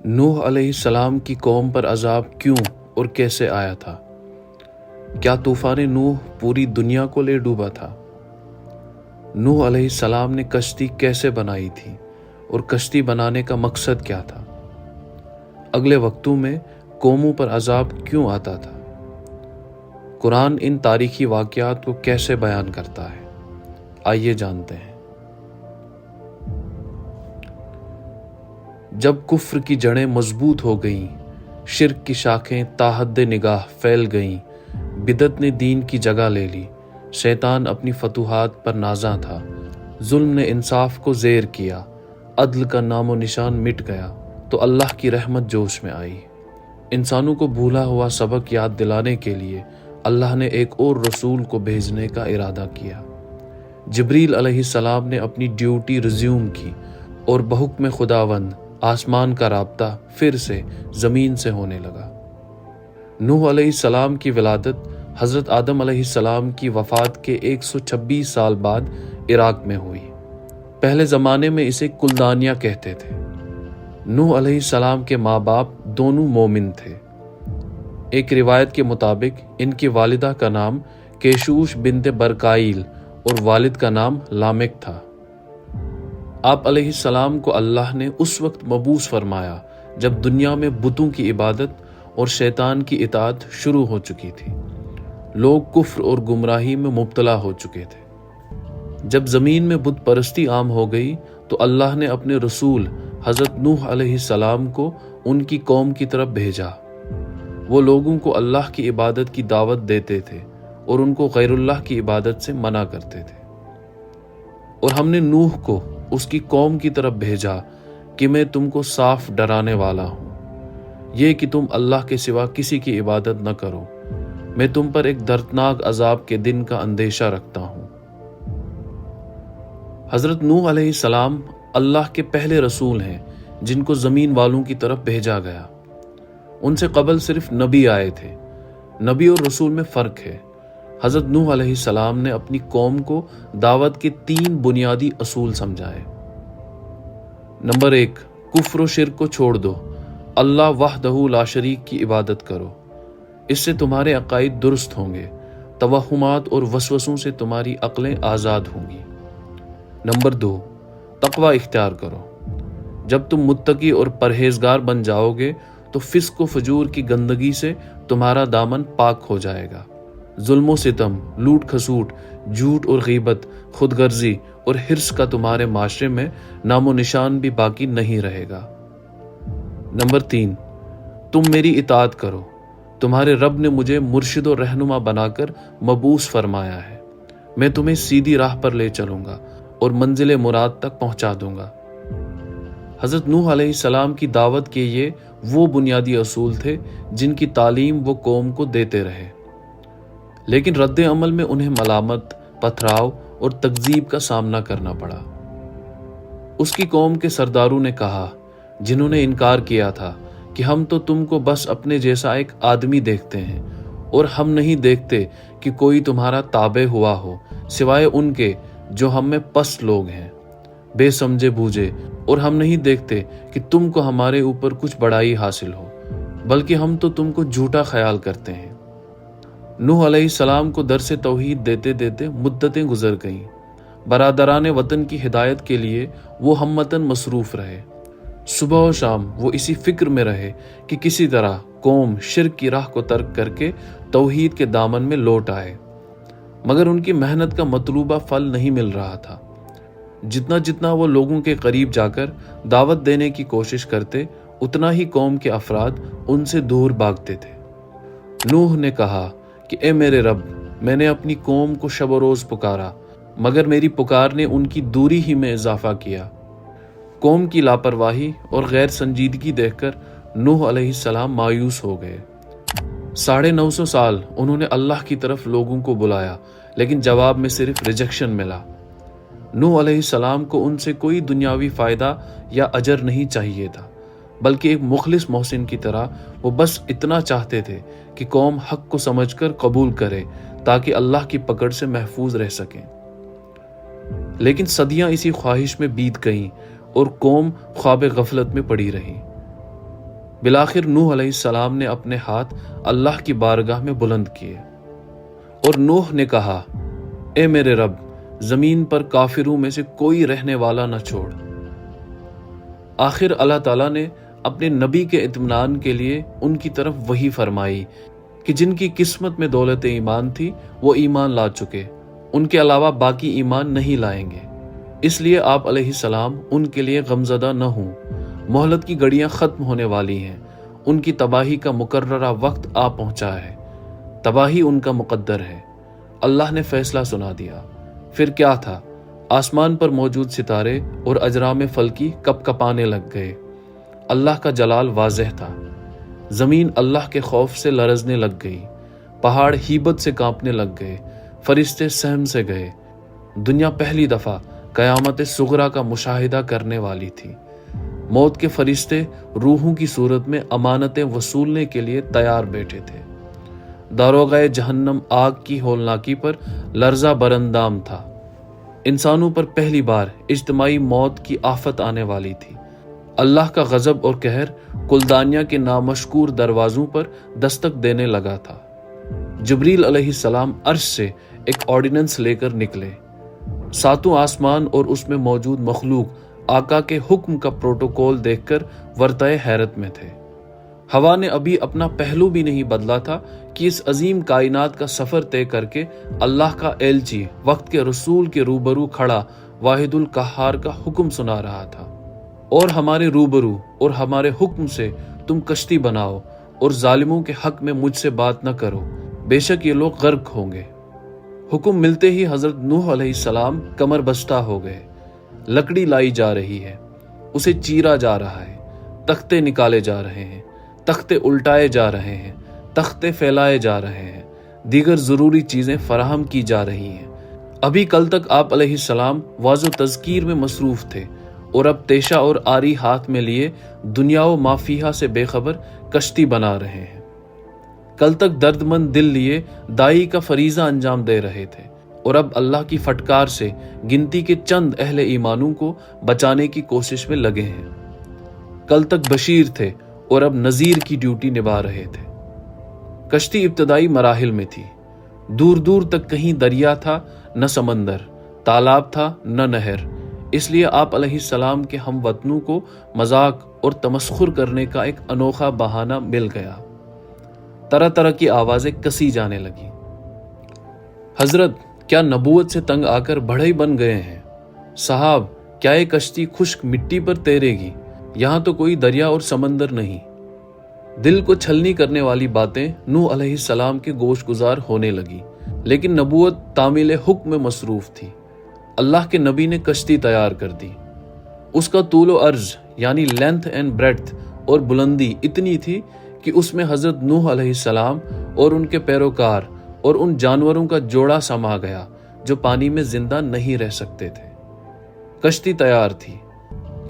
نوح علیہ السلام کی قوم پر عذاب کیوں اور کیسے آیا تھا؟ کیا طوفان نوح پوری دنیا کو لے ڈوبا تھا؟ نوح علیہ السلام نے کشتی کیسے بنائی تھی اور کشتی بنانے کا مقصد کیا تھا؟ اگلے وقتوں میں قوموں پر عذاب کیوں آتا تھا؟ قرآن ان تاریخی واقعات کو کیسے بیان کرتا ہے؟ آئیے جانتے ہیں۔ جب کفر کی جڑیں مضبوط ہو گئیں، شرک کی شاخیں تاحد نگاہ پھیل گئیں، بدعت نے دین کی جگہ لے لی، شیطان اپنی فتوحات پر نازاں تھا، ظلم نے انصاف کو زیر کیا، عدل کا نام و نشان مٹ گیا، تو اللہ کی رحمت جوش میں آئی۔ انسانوں کو بھولا ہوا سبق یاد دلانے کے لیے اللہ نے ایک اور رسول کو بھیجنے کا ارادہ کیا۔ جبریل علیہ السلام نے اپنی ڈیوٹی ریزیوم کی اور بحکم خداوند آسمان کا رابطہ پھر سے زمین سے ہونے لگا۔ نوح علیہ السلام کی ولادت حضرت آدم علیہ السلام کی وفات کے 126 سال بعد عراق میں ہوئی۔ پہلے زمانے میں اسے کلدانیہ کہتے تھے۔ نوح علیہ السلام کے ماں باپ دونوں مومن تھے۔ ایک روایت کے مطابق ان کی والدہ کا نام کیشوش بنت برکائیل اور والد کا نام لامک تھا۔ آپ علیہ السلام کو اللہ نے اس وقت مبعوث فرمایا جب دنیا میں بتوں کی عبادت اور شیطان کی اطاعت شروع ہو چکی تھی۔ لوگ کفر اور گمراہی میں مبتلا ہو چکے تھے۔ جب زمین میں بت پرستی عام ہو گئی تو اللہ نے اپنے رسول حضرت نوح علیہ السلام کو ان کی قوم کی طرف بھیجا۔ وہ لوگوں کو اللہ کی عبادت کی دعوت دیتے تھے اور ان کو غیر اللہ کی عبادت سے منع کرتے تھے۔ اور ہم نے نوح کو اس کی قوم کی طرف بھیجا کہ میں تم کو صاف ڈرانے والا ہوں، یہ کہ تم اللہ کے سوا کسی کی عبادت نہ کرو، میں تم پر ایک دردناک عذاب کے دن کا اندیشہ رکھتا ہوں۔ حضرت نوح علیہ السلام اللہ کے پہلے رسول ہیں جن کو زمین والوں کی طرف بھیجا گیا۔ ان سے قبل صرف نبی آئے تھے۔ نبی اور رسول میں فرق ہے۔ حضرت نوح علیہ السلام نے اپنی قوم کو دعوت کے 3 بنیادی اصول سمجھائے۔ نمبر 1، کفر و شرک کو چھوڑ دو، اللہ وحدہ لا شریک کی عبادت کرو، اس سے تمہارے عقائد درست ہوں گے، توہمات اور وسوسوں سے تمہاری عقلیں آزاد ہوں گی۔ نمبر 2، تقوی اختیار کرو، جب تم متقی اور پرہیزگار بن جاؤ گے تو فسق و فجور کی گندگی سے تمہارا دامن پاک ہو جائے گا، ظلم و ستم، لوٹ کھسوٹ، جھوٹ اور غیبت، خود غرضی اور حرص کا تمہارے معاشرے میں نام و نشان بھی باقی نہیں رہے گا۔ نمبر 3، تم میری اطاعت کرو، تمہارے رب نے مجھے مرشد و رہنما بنا کر مبعوث فرمایا ہے، میں تمہیں سیدھی راہ پر لے چلوں گا اور منزل مراد تک پہنچا دوں گا۔ حضرت نوح علیہ السلام کی دعوت کے یہ وہ بنیادی اصول تھے جن کی تعلیم وہ قوم کو دیتے رہے، لیکن رد عمل میں انہیں ملامت، پتھراؤ اور تکذیب کا سامنا کرنا پڑا۔ اس کی قوم کے سرداروں نے کہا، جنہوں نے انکار کیا تھا، کہ ہم تو تم کو بس اپنے جیسا ایک آدمی دیکھتے ہیں اور ہم نہیں دیکھتے کہ کوئی تمہارا تابع ہوا ہو سوائے ان کے جو ہم میں پست لوگ ہیں، بے سمجھے بوجھے، اور ہم نہیں دیکھتے کہ تم کو ہمارے اوپر کچھ بڑائی حاصل ہو، بلکہ ہم تو تم کو جھوٹا خیال کرتے ہیں۔ نوح علیہ السلام کو درس توحید دیتے دیتے مدتیں گزر گئیں۔ برادران وطن کی ہدایت کے لیے وہ ہمتاً مصروف رہے۔ صبح و شام وہ اسی فکر میں رہے کہ کسی طرح قوم شرک کی راہ کو ترک کر کے توحید کے دامن میں لوٹ آئے، مگر ان کی محنت کا مطلوبہ پھل نہیں مل رہا تھا۔ جتنا جتنا وہ لوگوں کے قریب جا کر دعوت دینے کی کوشش کرتے، اتنا ہی قوم کے افراد ان سے دور بھاگتے تھے۔ نوح نے کہا کہ اے میرے رب، میں نے اپنی قوم کو شب و روز پکارا، مگر میری پکار نے ان کی دوری ہی میں اضافہ کیا۔ قوم کی لاپرواہی اور غیر سنجیدگی دیکھ کر نوح علیہ السلام مایوس ہو گئے۔ 950 سال انہوں نے اللہ کی طرف لوگوں کو بلایا، لیکن جواب میں صرف ریجیکشن ملا۔ نوح علیہ السلام کو ان سے کوئی دنیاوی فائدہ یا اجر نہیں چاہیے تھا، بلکہ ایک مخلص محسن کی طرح وہ بس اتنا چاہتے تھے کہ قوم حق کو سمجھ کر قبول کرے تاکہ اللہ کی پکڑ سے محفوظ رہ سکیں۔ لیکن صدیاں اسی خواہش میں بیت گئیں اور قوم خواب غفلت میں پڑی رہی۔ بالآخر نوح علیہ السلام نے اپنے ہاتھ اللہ کی بارگاہ میں بلند کیے اور نوح نے کہا، اے میرے رب، زمین پر کافروں میں سے کوئی رہنے والا نہ چھوڑ۔ آخر اللہ تعالیٰ نے اپنے نبی کے اطمینان کے لیے ان کی طرف وحی فرمائی کہ جن کی قسمت میں دولت ایمان تھی وہ ایمان لا چکے، ان کے علاوہ باقی ایمان نہیں لائیں گے، اس لیے آپ علیہ السلام ان کے لیے غمزدہ نہ ہوں۔ مہلت کی گھڑیاں ختم ہونے والی ہیں، ان کی تباہی کا مقررہ وقت آ پہنچا ہے، تباہی ان کا مقدر ہے۔ اللہ نے فیصلہ سنا دیا۔ پھر کیا تھا؟ آسمان پر موجود ستارے اور اجرام فلکی کپ کپانے لگ گئے۔ اللہ کا جلال واضح تھا۔ زمین اللہ کے خوف سے لرزنے لگ گئی، پہاڑ ہیبت سے کانپنے لگ گئے، فرشتے سہم سے گئے۔ دنیا پہلی دفعہ قیامت صغریٰ کا مشاہدہ کرنے والی تھی۔ موت کے فرشتے روحوں کی صورت میں امانتیں وصولنے کے لیے تیار بیٹھے تھے۔ داروغہ جہنم آگ کی ہولناکی پر لرزہ برندام تھا۔ انسانوں پر پہلی بار اجتماعی موت کی آفت آنے والی تھی۔ اللہ کا غضب اور قہر کلدانیہ کے نامشکور دروازوں پر دستک دینے لگا تھا۔ جبریل علیہ السلام عرش سے ایک آرڈیننس لے کر نکلے۔ ساتوں آسمان اور اس میں موجود مخلوق آقا کے حکم کا پروٹوکول دیکھ کر ورطۂ حیرت میں تھے۔ ہوا نے ابھی اپنا پہلو بھی نہیں بدلا تھا کہ اس عظیم کائنات کا سفر طے کر کے اللہ کا ایلچی وقت کے رسول کے روبرو کھڑا واحد القہار کا حکم سنا رہا تھا، اور ہمارے روبرو اور ہمارے حکم سے تم کشتی بناؤ اور ظالموں کے حق میں مجھ سے بات نہ کرو، بے شک یہ لوگ غرق ہوں گے۔ حکم ملتے ہی حضرت نوح علیہ السلام کمر بستہ ہو گئے۔ لکڑی لائی جا رہی ہے، اسے چیرا جا رہا ہے، تختے نکالے جا رہے ہیں، تختے الٹائے جا رہے ہیں، تختے پھیلائے جا رہے ہیں، دیگر ضروری چیزیں فراہم کی جا رہی ہیں۔ ابھی کل تک آپ علیہ السلام واعظ و تذکیر میں مصروف تھے، اور اب تیشہ اور آری ہاتھ میں لیے دنیا و ما فیہا سے بے خبر کشتی بنا رہے ہیں۔ کل تک درد مند دل لیے دائی کا فریضہ انجام دے رہے تھے، اور اب اللہ کی فٹکار سے گنتی کے چند اہل ایمانوں کو بچانے کی کوشش میں لگے ہیں۔ کل تک بشیر تھے اور اب نذیر کی ڈیوٹی نبھا رہے تھے۔ کشتی ابتدائی مراحل میں تھی۔ دور دور تک کہیں دریا تھا نہ سمندر، تالاب تھا نہ نہر، اس لیے آپ علیہ السلام کے ہم وطنوں کو مذاق اور تمسخر کرنے کا ایک انوکھا بہانہ مل گیا۔ طرح طرح کی آوازیں کسی جانے لگی۔ حضرت، کیا نبوت سے تنگ آ کر بڑھئی بن گئے ہیں؟ صاحب، کیا یہ کشتی خشک مٹی پر تیرے گی؟ یہاں تو کوئی دریا اور سمندر نہیں۔ دل کو چھلنی کرنے والی باتیں نوح علیہ السلام کے گوش گزار ہونے لگی، لیکن نبوت تعمیل حکم میں مصروف تھی۔ اللہ کے نبی نے کشتی تیار کر دی۔ اس کا طول و عرض یعنی لینتھ اینڈ بریڈتھ اور بلندی اتنی تھی کہ اس میں حضرت نوح علیہ السلام اور ان کے پیروکار اور ان جانوروں کا جوڑا سما گیا جو پانی میں زندہ نہیں رہ سکتے تھے۔ کشتی تیار تھی،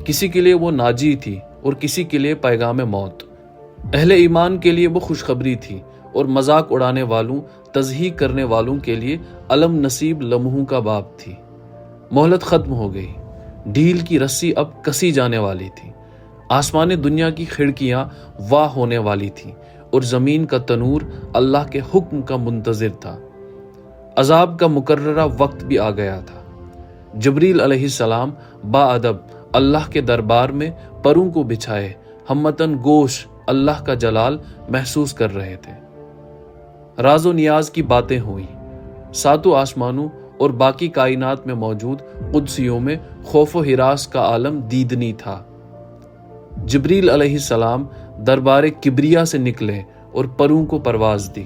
کسی کے لیے وہ ناجی تھی اور کسی کے لیے پیغام موت۔ اہل ایمان کے لیے وہ خوشخبری تھی اور مذاق اڑانے والوں، تضحیق کرنے والوں کے لیے علم نصیب لمحوں کا باب تھی۔ مہلت ختم ہو گئی، ڈھیل کی رسی اب کسی جانے والی تھی۔ آسمان دنیا کی کھڑکیاں واہ ہونے والی تھیں اور زمین کا تنور اللہ کے حکم کا منتظر تھا۔ عذاب کا مقررہ وقت بھی آ گیا تھا۔ جبریل علیہ السلام با ادب اللہ کے دربار میں پروں کو بچھائے ہمتن گوش اللہ کا جلال محسوس کر رہے تھے۔ راز و نیاز کی باتیں ہوئیں۔ ساتوں آسمانوں اور باقی کائنات میں موجود قدسیوں میں خوف و ہراس کا عالم دیدنی تھا۔ جبریل علیہ السلام دربار کبریا سے نکلے اور پروں کو پرواز دی۔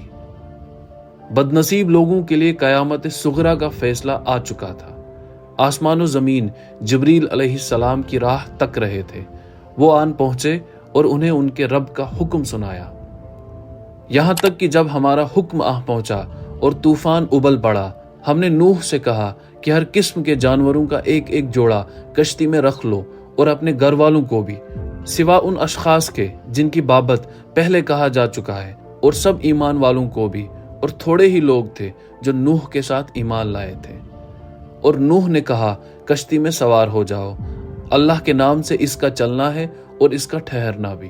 بدنصیب لوگوں کے لیے قیامت صغریٰ کا فیصلہ آ چکا تھا۔ آسمان و زمین جبریل علیہ السلام کی راہ تک رہے تھے۔ وہ آن پہنچے اور انہیں ان کے رب کا حکم سنایا، یہاں تک کہ جب ہمارا حکم آ پہنچا اور طوفان ابل پڑا، ہم نے نوح سے کہا کہ ہر قسم کے جانوروں کا ایک ایک جوڑا کشتی میں رکھ لو، اور اپنے گھر والوں کو بھی، سوا ان اشخاص کے جن کی بابت پہلے کہا جا چکا ہے، اور سب ایمان والوں کو بھی، اور تھوڑے ہی لوگ تھے جو نوح کے ساتھ ایمان لائے تھے۔ اور نوح نے کہا، کشتی میں سوار ہو جاؤ، اللہ کے نام سے اس کا چلنا ہے اور اس کا ٹھہرنا بھی۔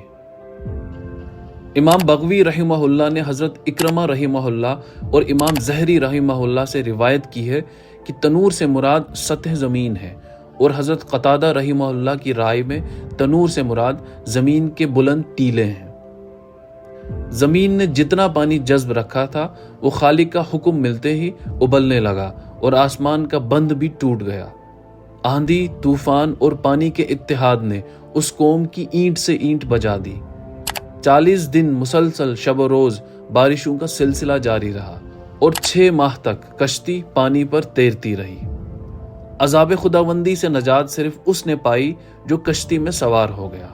امام بغوی رحمہ اللہ نے حضرت اکرمہ رحمہ اللہ اور امام زہری رحمہ اللہ سے روایت کی ہے کہ تنور سے مراد سطح زمین ہے، اور حضرت قتادہ رحمہ اللہ کی رائے میں تنور سے مراد زمین کے بلند ٹیلے ہیں۔ زمین نے جتنا پانی جذب رکھا تھا وہ خالق کا حکم ملتے ہی ابلنے لگا اور آسمان کا بند بھی ٹوٹ گیا۔ آندھی، طوفان اور پانی کے اتحاد نے اس قوم کی اینٹ سے اینٹ بجا دی۔ 40 دن مسلسل شب و روز بارشوں کا سلسلہ جاری رہا اور 6 ماہ تک کشتی پانی پر تیرتی رہی۔ عذاب خداوندی سے نجات صرف اس نے پائی جو کشتی میں سوار ہو گیا۔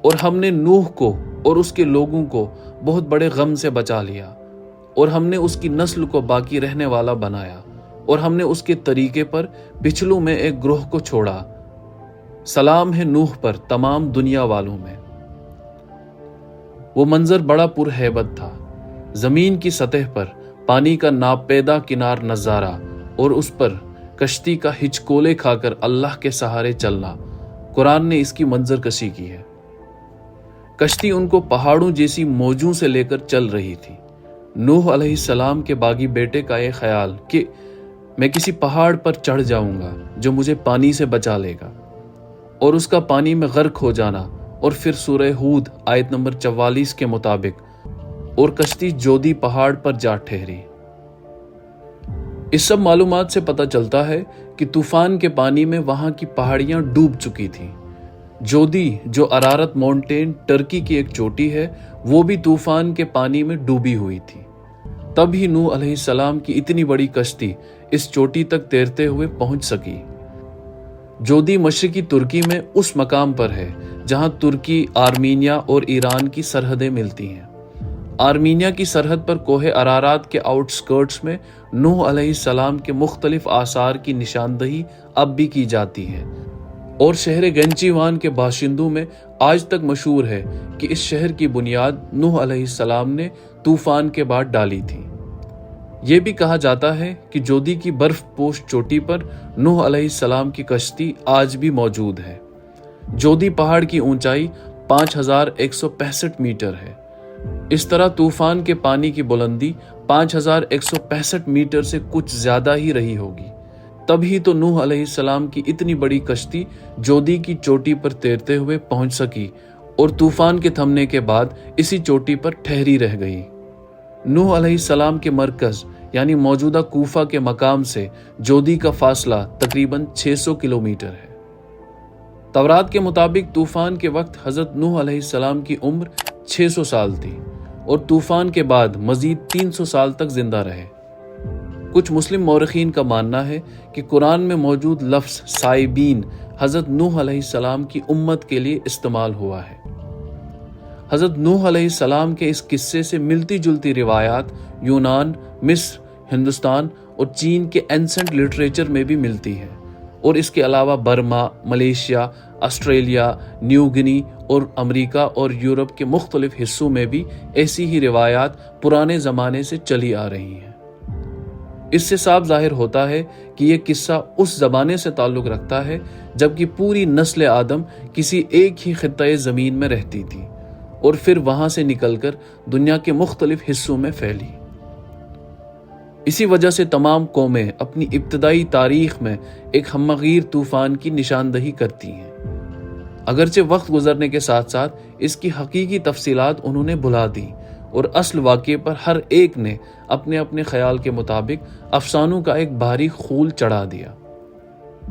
اور ہم نے نوح کو اور اس کے لوگوں کو بہت بڑے غم سے بچا لیا، اور ہم نے اس کی نسل کو باقی رہنے والا بنایا، اور ہم نے اس کے طریقے پر پچھلوں میں ایک گروہ کو چھوڑا۔ سلام ہے نوح پر تمام دنیا والوں میں۔ وہ منظر بڑا پرہیبت تھا، زمین کی سطح پر پانی کا ناپیدا کنار نظارہ، اور اس پر کشتی کا ہچکولے کھا کر اللہ کے سہارے چلنا۔ قرآن نے اس کی منظر کشی کی ہے۔ کشتی ان کو پہاڑوں جیسی موجوں سے لے کر چل رہی تھی۔ نوح علیہ السلام کے باغی بیٹے کا یہ خیال کہ میں کسی پہاڑ پر چڑھ جاؤں گا جو مجھے پانی سے بچا لے گا، اور اس کا پانی میں غرق ہو جانا، اور پھر سورہ ہود آیت نمبر 44 کے مطابق اور کشتی جودی پہاڑ پر جا ٹھہری۔ اس سب معلومات سے پتہ چلتا ہے کہ طوفان کے پانی میں وہاں کی پہاڑیاں ڈوب چکی تھیں۔ جودی جو ارارت ماؤنٹین ٹرکی کی ایک چوٹی ہے، وہ بھی طوفان کے پانی میں ڈوبی ہوئی تھی۔ تب ہی نوح علیہ السلام کی اتنی بڑی کشتی اس چوٹی تک تیرتے ہوئے پہنچ سکی۔ جودی مشرقی ترکی میں اس مقام پر ہے جہاں ترکی، آرمینیا اور ایران کی سرحدیں ملتی ہیں۔ آرمینیا کی سرحد پر کوہ ارارات کے آؤٹ سکرٹس میں نوح علیہ السلام کے مختلف آثار کی نشاندہی اب بھی کی جاتی ہے، اور شہر گنچیوان کے باشندوں میں آج تک مشہور ہے کہ اس شہر کی بنیاد نوح علیہ السلام نے طوفان کے بعد ڈالی تھی۔ یہ بھی کہا جاتا ہے کہ جودی کی برف پوش چوٹی پر نوح علیہ السلام کی کشتی آج بھی موجود ہے۔ جودی پہاڑ کی اونچائی 5165 میٹر ہے۔ اس طرح طوفان کے پانی کی بلندی 5165 میٹر سے کچھ زیادہ ہی رہی ہوگی۔ تب ہی تو نوح علیہ السلام کی اتنی بڑی کشتی جودی کی چوٹی پر تیرتے ہوئے پہنچ سکی، اور طوفان کے تھمنے کے بعد اسی چوٹی پر ٹھہری رہ گئی۔ نوح علیہ السلام کے مرکز یعنی موجودہ کوفہ کے مقام سے جودی کا فاصلہ تقریباً 600 کلومیٹر ہے۔ تورات کے مطابق طوفان کے وقت حضرت نوح علیہ السلام کی عمر 600 سال تھی، اور طوفان کے بعد مزید 300 سال تک زندہ رہے۔ کچھ مسلم مورخین کا ماننا ہے کہ قرآن میں موجود لفظ سائبین حضرت نوح علیہ السلام کی امت کے لیے استعمال ہوا ہے۔ حضرت نوح علیہ السلام کے اس قصے سے ملتی جلتی روایات یونان، مصر، ہندوستان اور چین کے اینسنٹ لٹریچر میں بھی ملتی ہیں، اور اس کے علاوہ Burma, Malaysia, Australia, New Guinea اور امریکہ اور یورپ کے مختلف حصوں میں بھی ایسی ہی روایات پرانے زمانے سے چلی آ رہی ہیں۔ اس سے صاف ظاہر ہوتا ہے کہ یہ قصہ اس زمانے سے تعلق رکھتا ہے جبکہ پوری نسل آدم کسی ایک ہی خطۂ زمین میں رہتی تھی، اور پھر وہاں سے نکل کر دنیا کے مختلف حصوں میں پھیلی۔ اسی وجہ سے تمام قومیں اپنی ابتدائی تاریخ میں ایک ہمغیر طوفان کی نشاندہی کرتی ہیں۔ اگرچہ وقت گزرنے کے ساتھ ساتھ اس کی حقیقی تفصیلات انہوں نے بھلا دی، اور اصل واقعے پر ہر ایک نے اپنے اپنے خیال کے مطابق افسانوں کا ایک بھاری خول چڑھا دیا۔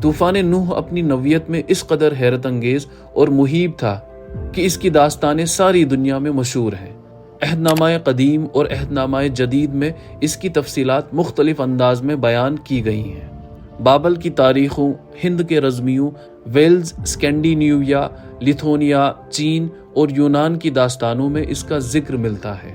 طوفان نوح اپنی نوعیت میں اس قدر حیرت انگیز اور مہیب تھا کہ اس کی داستانیں ساری دنیا میں مشہور ہیں۔ عہد نامہ قدیم اور عہد نامہ جدید میں اس کی تفصیلات مختلف انداز میں بیان کی گئی ہیں۔ بابل کی تاریخوں، ہند کے رزمیوں، ویلز، اسکینڈینیویا، لیتھونیا، چین اور یونان کی داستانوں میں اس کا ذکر ملتا ہے۔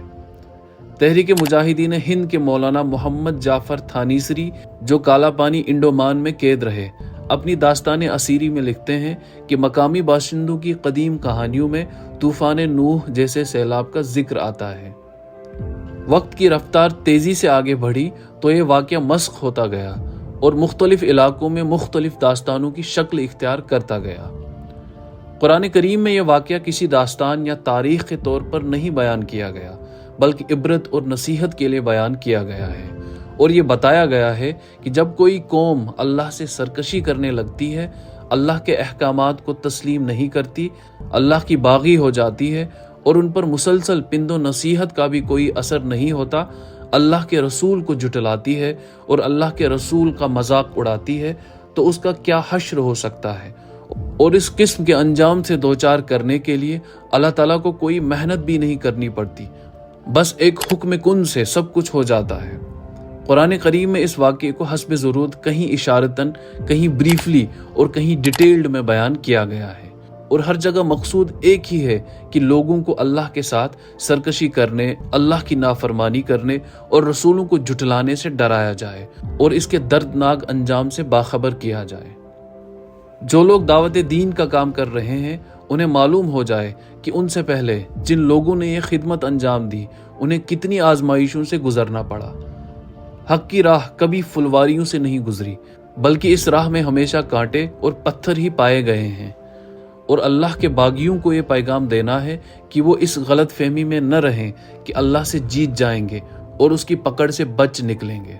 تحریک مجاہدین ہند کے مولانا محمد جعفر تھانیسری، جو کالا پانی انڈومان میں قید رہے، اپنی داستان اسیری میں لکھتے ہیں کہ مقامی باشندوں کی قدیم کہانیوں میں طوفان نوح جیسے سیلاب کا ذکر آتا ہے۔ وقت کی رفتار تیزی سے آگے بڑھی تو یہ واقعہ مسخ ہوتا گیا اور مختلف علاقوں میں مختلف داستانوں کی شکل اختیار کرتا گیا۔ قرآن کریم میں یہ واقعہ کسی داستان یا تاریخ کے طور پر نہیں بیان کیا گیا، بلکہ عبرت اور نصیحت کے لیے بیان کیا گیا ہے، اور یہ بتایا گیا ہے کہ جب کوئی قوم اللہ سے سرکشی کرنے لگتی ہے، اللہ کے احکامات کو تسلیم نہیں کرتی، اللہ کی باغی ہو جاتی ہے اور ان پر مسلسل پند و نصیحت کا بھی کوئی اثر نہیں ہوتا، اللہ کے رسول کو جھٹلاتی ہے اور اللہ کے رسول کا مذاق اڑاتی ہے، تو اس کا کیا حشر ہو سکتا ہے؟ اور اس قسم کے انجام سے دوچار کرنے کے لیے اللہ تعالیٰ کو کوئی محنت بھی نہیں کرنی پڑتی، بس ایک حکم کن سے سب کچھ ہو جاتا ہے۔ قرآن کریم میں اس واقعے کو حسب ضرورت کہیں اشارتاً، کہیں بریفلی اور کہیں ڈیٹیلڈ میں بیان کیا گیا ہے، اور ہر جگہ مقصود ایک ہی ہے کہ لوگوں کو اللہ کے ساتھ سرکشی کرنے، اللہ کی نافرمانی کرنے اور رسولوں کو جھٹلانے سے ڈرایا جائے اور اس کے دردناک انجام سے باخبر کیا جائے۔ جو لوگ دعوت دین کا کام کر رہے ہیں انہیں معلوم ہو جائے کہ ان سے پہلے جن لوگوں نے یہ خدمت انجام دی انہیں کتنی آزمائشوں سے گزرنا پڑا۔ حق کی راہ کبھی فلواریوں سے نہیں گزری، بلکہ اس راہ میں ہمیشہ کانٹے اور پتھر ہی پائے گئے ہیں، اور اللہ کے باغیوں کو یہ پیغام دینا ہے کہ وہ اس غلط فہمی میں نہ رہیں کہ اللہ سے جیت جائیں گے اور اس کی پکڑ سے بچ نکلیں گے۔